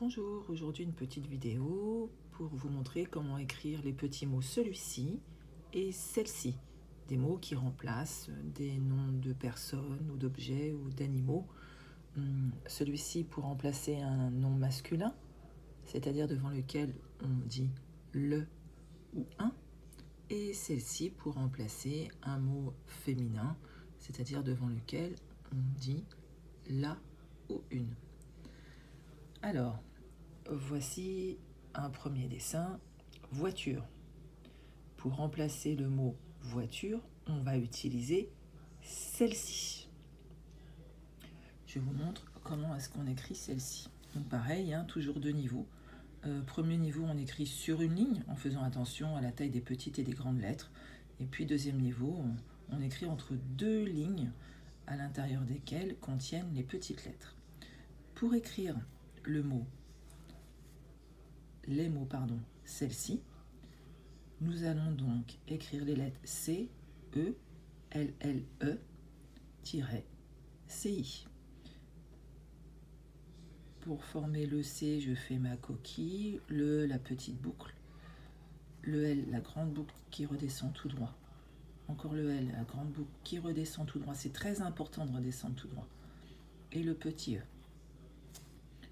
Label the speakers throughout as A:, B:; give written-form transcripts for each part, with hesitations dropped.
A: Bonjour, aujourd'hui une petite vidéo pour vous montrer comment écrire les petits mots celui-ci et celle-ci. Des mots qui remplacent des noms de personnes ou d'objets ou d'animaux. Celui-ci pour remplacer un nom masculin, c'est-à-dire devant lequel on dit le ou un. Et celle-ci pour remplacer un mot féminin, c'est-à-dire devant lequel on dit la ou une. Alors, voici un premier dessin, voiture. Pour remplacer le mot voiture, on va utiliser celle-ci. Je vous montre comment est-ce qu'on écrit celle-ci. Donc pareil, toujours deux niveaux. Premier niveau, on écrit sur une ligne en faisant attention à la taille des petites et des grandes lettres. Et puis deuxième niveau, on écrit entre deux lignes à l'intérieur desquelles contiennent les petites lettres. Pour écrire les mots, celle-ci, nous allons donc écrire les lettres C, E, L, L, E, CI. Pour former le C, je fais ma coquille, le E, la petite boucle, le L, la grande boucle qui redescend tout droit. Encore le L, la grande boucle qui redescend tout droit. C'est très important de redescendre tout droit. Et le petit E.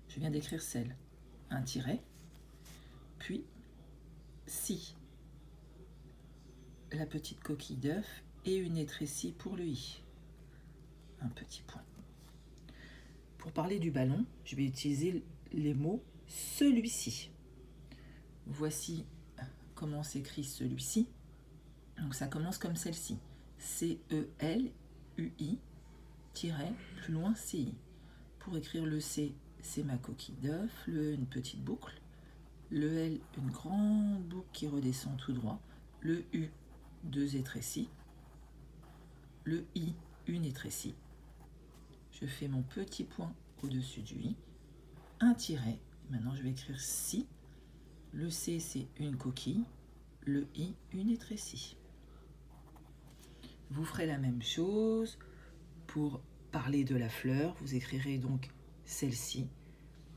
A: Je viens d'écrire celle, un tiret, puis si, la petite coquille d'œuf et une étrécie pour le i. Un petit point. Pour parler du ballon, je vais utiliser les mots celui-ci. Voici comment s'écrit celui-ci. Donc ça commence comme celle-ci. C-E-L-U-I, plus loin C-I. Pour écrire le C, c'est ma coquille d'œuf, le E, une petite boucle, le L, une grande boucle qui redescend tout droit, le U, deux étrécies, le I, une étrécie. Je fais mon petit point au-dessus du I, un tiret. Maintenant, je vais écrire si. Le C, c'est une coquille, le I, une étrécie. Vous ferez la même chose pour parler de la fleur. Vous écrirez donc celle-ci.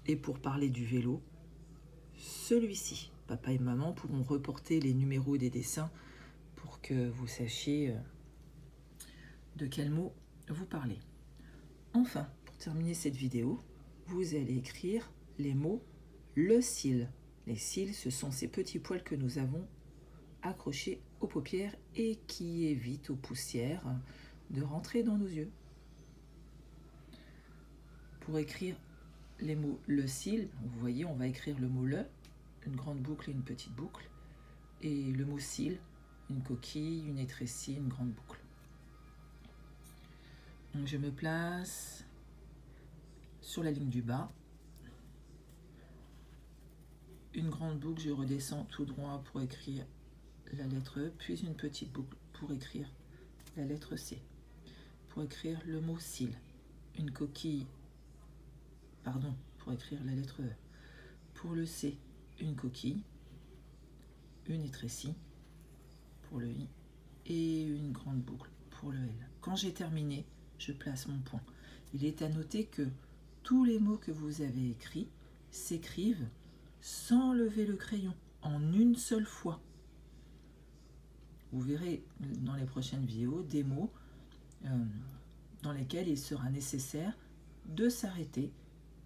A: Et pour parler du vélo, celui-ci. Papa et maman pourront reporter les numéros des dessins pour que vous sachiez de quel mot vous parlez. Enfin, pour terminer cette vidéo, vous allez écrire les mots le cil. Les cils, ce sont ces petits poils que nous avons accrochés aux paupières et qui évitent aux poussières de rentrer dans nos yeux. Pour écrire les mots le cil, vous voyez, on va écrire le mot le, une grande boucle et une petite boucle, et le mot cil, une coquille, une étrécie, une grande boucle. Donc je me place sur la ligne du bas, une grande boucle, je redescends tout droit pour écrire la lettre E, puis une petite boucle pour écrire la lettre C. Pour écrire le mot cil, une coquille, pour écrire la lettre E. Pour le C, une coquille, une étrécie pour le I et une grande boucle pour le L. Quand j'ai terminé, je place mon point. Il est à noter que tous les mots que vous avez écrits s'écrivent sans lever le crayon, en une seule fois. Vous verrez dans les prochaines vidéos des mots dans lesquels il sera nécessaire de s'arrêter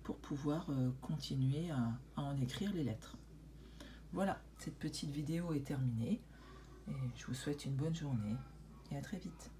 A: pour pouvoir continuer à en écrire les lettres. Voilà, cette petite vidéo est terminée et je vous souhaite une bonne journée et à très vite.